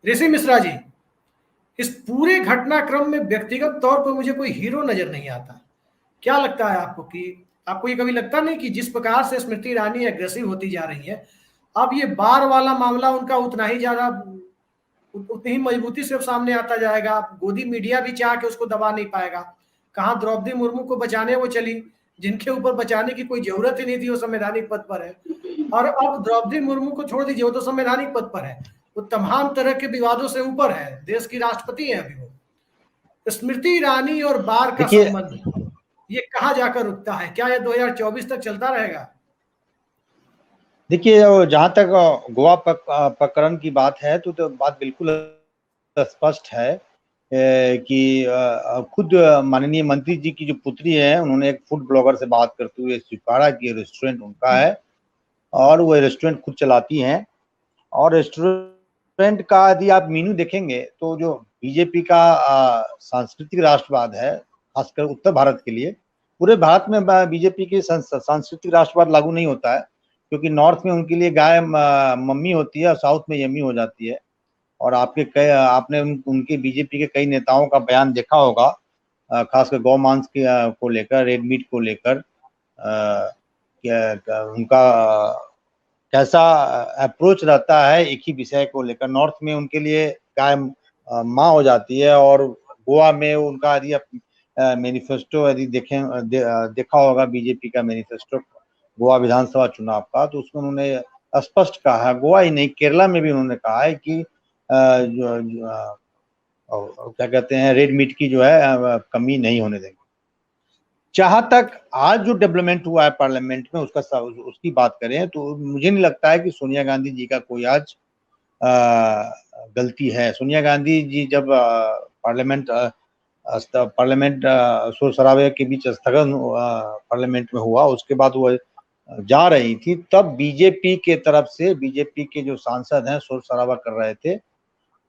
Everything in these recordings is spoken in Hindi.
ऋषि मिश्रा जी, इस पूरे घटनाक्रम में व्यक्तिगत तौर पर मुझे कोई हीरो नजर नहीं आता। क्या लगता है आपको कि आपको ये कभी लगता नहीं कि जिस प्रकार से स्मृति ईरानी एग्रेसिव होती जा रही है, अब ये बार वाला मामला उनका उतना ही ज्यादा, उतनी ही मजबूती से सामने आता जाएगा। गोदी मीडिया भी चाह के उसको दबा नहीं पाएगा। कहाँ द्रौपदी मुर्मू को बचाने वो चली, जिनके ऊपर बचाने की कोई जरूरत ही नहीं थी, वो संवैधानिक पद पर है। और अब द्रौपदी मुर्मू को छोड़ दीजिए, वो तो संवैधानिक पद पर है, वो तमाम तरह के विवादों से ऊपर है, देश की राष्ट्रपति है अभी वो। स्मृति ईरानी और बार का देखिए संबंध ये कहाँ जाकर रुकता है? क्या ये 2024 तक चलता रहेगा? देखिए जहां तक गोवा प्रकरण की बात है तो बात बिल्कुल स्पष्ट है कि खुद माननीय मंत्री जी की जो पुत्री है, उन्होंने एक फूड ब्लॉगर से बात करते हुए स्वीकारा कि रेस्टोरेंट उनका है और वो रेस्टोरेंट खुद चलाती हैं। और रेस्टोरेंट का यदि आप मेन्यू देखेंगे तो जो बीजेपी का सांस्कृतिक राष्ट्रवाद है, खासकर उत्तर भारत के लिए, पूरे भारत में बीजेपी के सांस्कृतिक राष्ट्रवाद लागू नहीं होता है, क्योंकि नॉर्थ में उनके लिए गाय मम्मी होती है और साउथ में यम्मी हो जाती है। और आपने उनके बीजेपी के कई नेताओं का बयान देखा होगा, खासकर गौ मांस को लेकर, रेड मीट को लेकर, उनका कैसा अप्रोच रहता है एक ही विषय को लेकर। नॉर्थ में उनके लिए गाय माँ हो जाती है, और गोवा में उनका यदि मैनिफेस्टो यदि देखा होगा बीजेपी का मैनिफेस्टो गोवा विधानसभा चुनाव का, तो उसमें उन्होंने स्पष्ट कहा है, गोवा ही नहीं केरला में भी उन्होंने कहा है कि क्या कहते हैं, रेड मीट की जो है कमी नहीं होने देंगे। जहां तक आज जो डेवलपमेंट हुआ है पार्लियामेंट में उसकी बात करें तो मुझे नहीं लगता है कि सोनिया गांधी जी का कोई आज गलती है। सोनिया गांधी जी जब पार्लियामेंट शोर शराबे के बीच स्थगन पार्लियामेंट में हुआ, उसके बाद वो जा रही थी, तब बीजेपी के तरफ से बीजेपी के जो सांसद हैं शोर शराबा कर रहे थे।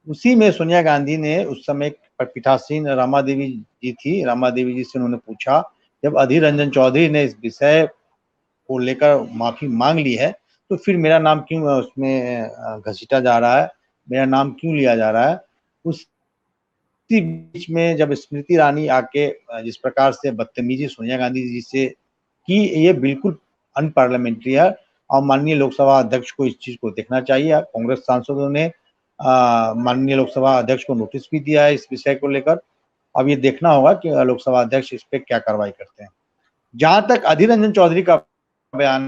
उसी में सोनिया गांधी ने उस समय पीठासीन रामा देवी जी थी, रामा देवी जी से उन्होंने पूछा, जब अधीर रंजन चौधरी ने इस विषय को लेकर माफी मांग ली है तो फिर मेरा नाम क्यों उसमें घसीटा जा रहा है, मेरा नाम क्यों लिया जा रहा है। उसी बीच में जब स्मृति ईरानी आके जिस प्रकार से बदतमीजी सोनिया गांधी जी से की, ये बिल्कुल अनपार्लियामेंट्री है और माननीय लोकसभा अध्यक्ष को इस चीज को देखना चाहिए। कांग्रेस सांसदों ने माननीय लोकसभा अध्यक्ष को नोटिस भी दिया है इस विषय को लेकर। अब ये देखना होगा कि लोकसभा अध्यक्ष इस पे क्या कार्रवाई करते हैं। जहां तक अधीर रंजन चौधरी का बयान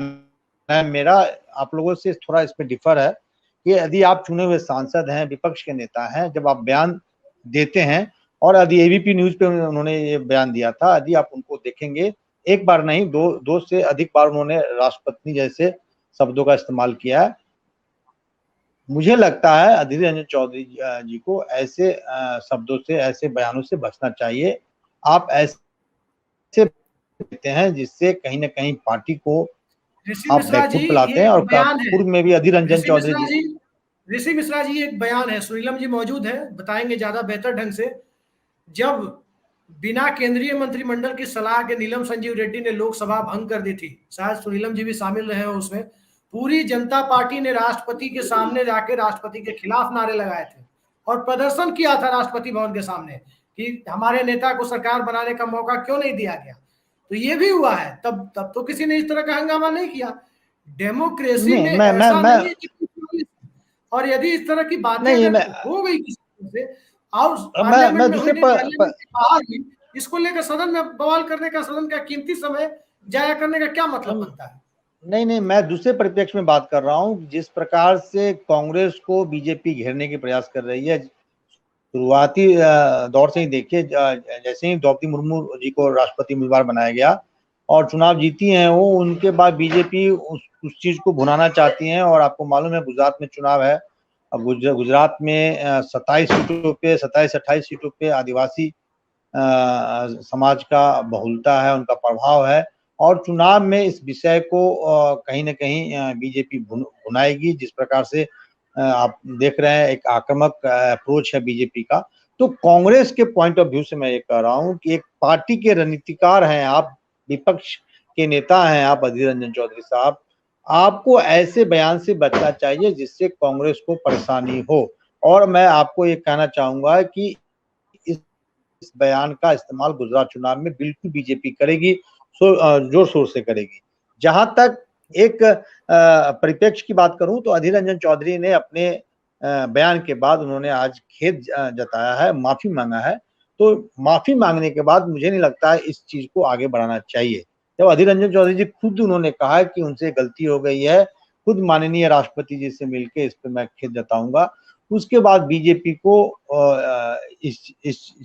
है, मेरा आप लोगों से थोड़ा इस पे डिफर है कि यदि आप चुने हुए सांसद हैं, विपक्ष के नेता हैं, जब आप बयान देते हैं, और यदि एबीपी न्यूज पे उन्होंने ये बयान दिया था, यदि आप उनको देखेंगे, एक बार नहीं दो से अधिक बार उन्होंने राष्ट्रपति जैसे शब्दों का इस्तेमाल किया है। मुझे लगता है अधीर रंजन चौधरी जी को ऐसे शब्दों से, ऐसे बयानों से बचना चाहिए। आप ऐसे देते हैं जिससे कहीं ना कहीं पार्टी को ऋषि आप मिश्रा जी, बैकफुट ये पिलाते हैं। एक और बयान है। पूर्व में भी अधीर रंजन ऋषि चौधरी मिश्रा जी, जी, ऋषि मिश्रा जी, एक बयान है, सुनीलम जी मौजूद है, बताएंगे ज्यादा बेहतर ढंग से। जब बिना केंद्रीय मंत्रिमंडल की सलाह के नीलम संजीव रेड्डी ने लोकसभा भंग कर दी थी, शायद सुनीलम जी भी शामिल रहे हो उसमें, पूरी जनता पार्टी ने राष्ट्रपति के सामने जाके राष्ट्रपति के खिलाफ नारे लगाए थे और प्रदर्शन किया था राष्ट्रपति भवन के सामने कि हमारे नेता को सरकार बनाने का मौका क्यों नहीं दिया गया। तो ये भी हुआ है, तब तो किसी ने इस तरह का हंगामा नहीं किया। डेमोक्रेसी नहीं में मैं ऐसा नहीं है कि, और यदि इस तरह की बातें नहीं अगर मैं हो गई किसी से, और पार्लियामेंट मैं में हुई दूसरे नहीं, पार्लियामेंट के बाहर हुई, इसको लेकर सदन में बवाल करने का, सदन का कीमती समय जाया करने का क्या मतलब बनता है? नहीं, मैं दूसरे परिप्रेक्ष्य में बात कर रहा हूँ। जिस प्रकार से कांग्रेस को बीजेपी घेरने के प्रयास कर रही है, शुरुआती दौर से ही देखिए, जैसे ही द्रौपदी मुर्मू जी को राष्ट्रपति उम्मीदवार बनाया गया और चुनाव जीती हैं वो, उनके बाद बीजेपी उस चीज को भुनाना चाहती हैं। और आपको मालूम है गुजरात में चुनाव है, अब गुजरात में 27-28 सीटों पे आदिवासी समाज का बहुलता है, उनका प्रभाव है। और चुनाव में इस विषय को कहीं ना कहीं बीजेपी भुनाएगी। जिस प्रकार से आप देख रहे हैं एक आक्रामक अप्रोच है बीजेपी का। तो कांग्रेस के पॉइंट ऑफ व्यू से मैं ये कह रहा हूँ कि एक पार्टी के रणनीतिकार हैं आप, विपक्ष के नेता हैं आप अधीर रंजन चौधरी साहब, आपको ऐसे बयान से बचना चाहिए जिससे कांग्रेस को परेशानी हो। और मैं आपको ये कहना चाहूंगा कि इस बयान का इस्तेमाल गुजरात चुनाव में बिल्कुल बीजेपी करेगी, जोर शोर से करेगी। जहां तक एक परिप्रेक्ष्य की बात करूं तो अधीर रंजन चौधरी ने अपने बयान के बाद उन्होंने आज खेद जताया है, माफी मांगा है। तो माफी मांगने के बाद मुझे नहीं लगता है इस चीज को आगे बढ़ाना चाहिए। जब अधीर रंजन चौधरी जी खुद उन्होंने कहा कि उनसे गलती हो गई है, खुद माननीय राष्ट्रपति जी से मिलकर इस पर मैं खेद जताऊंगा, उसके बाद बीजेपी को इस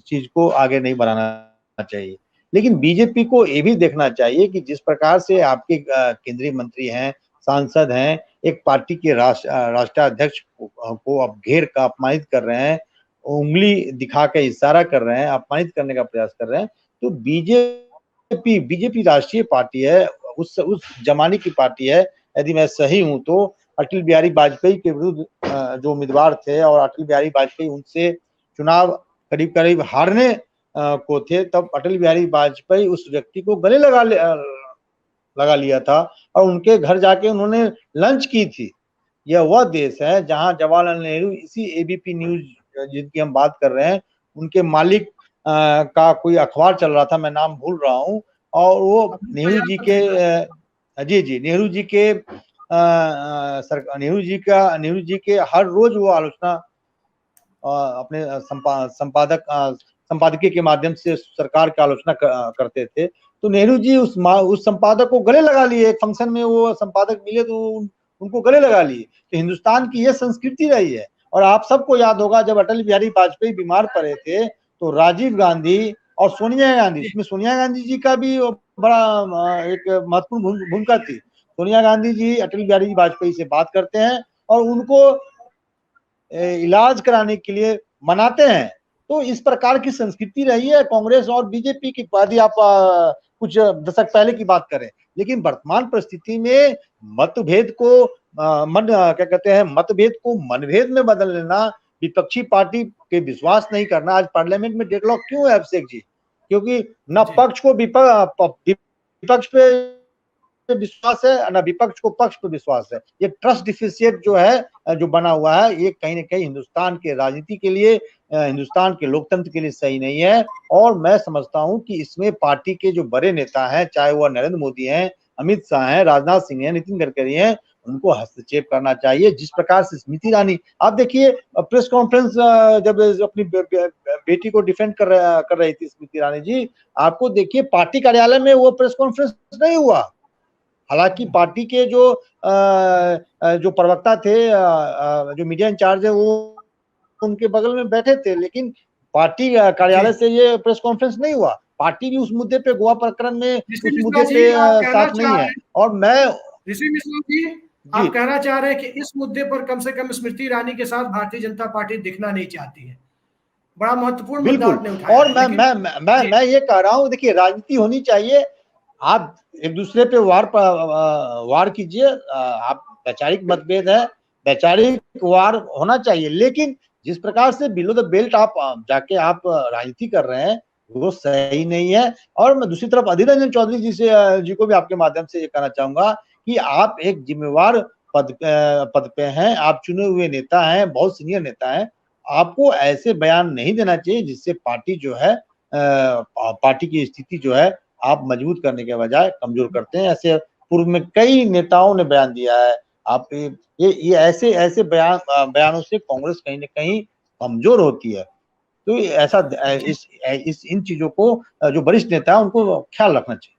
चीज को आगे नहीं बढ़ाना चाहिए। लेकिन बीजेपी को ये भी देखना चाहिए कि जिस प्रकार से आपके केंद्रीय मंत्री हैं, सांसद हैं, एक पार्टी के राष्ट्राध्यक्ष को अब घेर का अपमानित कर रहे हैं, उंगली दिखा के इशारा कर रहे हैं, अपमानित करने का प्रयास कर रहे हैं, तो बीजेपी राष्ट्रीय पार्टी है, उस जमाने की पार्टी है। यदि मैं सही हूं तो अटल बिहारी वाजपेयी के विरुद्ध जो उम्मीदवार थे और अटल बिहारी वाजपेयी उनसे चुनाव करीब करीब हारने को थे, तब अटल बिहारी वाजपेयी उस व्यक्ति को गले लगा लिया था और उनके घर जाके उन्होंने लंच की थी। यह वह देश है जहां जवाहरलाल नेहरू, इसी एबीपी न्यूज जिनकी हम बात कर रहे हैं, उनके मालिक का कोई अखबार चल रहा था, मैं नाम भूल रहा हूँ, और वो नेहरू जी के नेहरू जी के हर रोज वो आलोचना अपने संपादकीय के माध्यम से सरकार की आलोचना करते थे। तो नेहरू जी उस संपादक को गले लगा लिए, एक फंक्शन में वो संपादक मिले तो उनको गले लगा लिए। तो हिंदुस्तान की यह संस्कृति रही है। और आप सबको याद होगा जब अटल बिहारी वाजपेयी बीमार पड़े थे तो राजीव गांधी और सोनिया गांधी, इसमें सोनिया गांधी जी का भी बड़ा एक महत्वपूर्ण भूमिका थी। सोनिया गांधी जी अटल बिहारी वाजपेयी से बात करते हैं और उनको इलाज कराने के लिए मनाते हैं। तो इस प्रकार की संस्कृति रही है कांग्रेस और बीजेपी की। यदि आप कुछ दशक पहले की बात करें, लेकिन वर्तमान परिस्थिति में मतभेद को मतभेद को मनभेद में बदल लेना, विपक्षी पार्टी पे विश्वास नहीं करना। आज पार्लियामेंट में डेडलॉक क्यों है अभिषेक जी? क्योंकि न पक्ष को विपक्ष पे विश्वास है, न विपक्ष को पक्ष पर विश्वास है। ये ट्रस्ट डिफिसिट जो है, जो बना हुआ है, ये कहीं ना कहीं हिंदुस्तान के राजनीति के लिए, हिंदुस्तान के लोकतंत्र के लिए सही नहीं है। और मैं समझता हूं कि इसमें पार्टी के जो बड़े नेता हैं, चाहे वह नरेंद्र मोदी हैं, अमित शाह हैं, राजनाथ सिंह हैं, नितिन गडकरी हैं, उनको हस्तक्षेप करना चाहिए। जिस प्रकार से स्मृति ईरानी, आप देखिए प्रेस कॉन्फ्रेंस जब अपनी बेटी को डिफेंड कर रही थी स्मृति ईरानी जी, आपको देखिए पार्टी कार्यालय में वो प्रेस कॉन्फ्रेंस नहीं हुआ। हालांकि पार्टी के जो प्रवक्ता थे, जो मीडिया इंचार्ज है, वो उनके बगल में बैठे थे, लेकिन पार्टी कार्यालय से ये प्रेस कॉन्फ्रेंस नहीं हुआ। पार्टी भी उस मुद्दे पे, गोवा प्रकरण में उस मुद्दे पे साथ नहीं है। और मैं ऋषि मिश्रा जी, आप कहना चाह रहे हैं कि इस मुद्दे पर कम से कम स्मृति ईरानी के साथ भारतीय जनता पार्टी दिखना नहीं चाहती है। बड़ा महत्वपूर्ण मुद्दा आपने उठाया। और मैं ये कह रहा हूँ, देखिए राजनीति होनी चाहिए। आप एक दूसरे पे वार कीजिए, आप वैचारिक मतभेद है, वैचारिक वार होना चाहिए, लेकिन जिस प्रकार से बिलो द बेल्ट आप जाके आप राजनीति कर रहे हैं, वो सही नहीं है। और मैं दूसरी तरफ अधीर रंजन चौधरी जी को भी आपके माध्यम से ये कहना चाहूंगा कि आप एक जिम्मेवार पद पे हैं, आप चुने हुए नेता हैं, बहुत सीनियर नेता हैं। आपको ऐसे बयान नहीं देना चाहिए जिससे पार्टी जो है, पार्टी की स्थिति जो है आप मजबूत करने के बजाय कमजोर करते हैं। ऐसे पूर्व में कई नेताओं ने बयान दिया है। आप ये ऐसे बयानों से कांग्रेस कहीं ना कहीं कमजोर होती है। तो ऐसा इन चीजों को जो वरिष्ठ नेता है उनको ख्याल रखना चाहिए।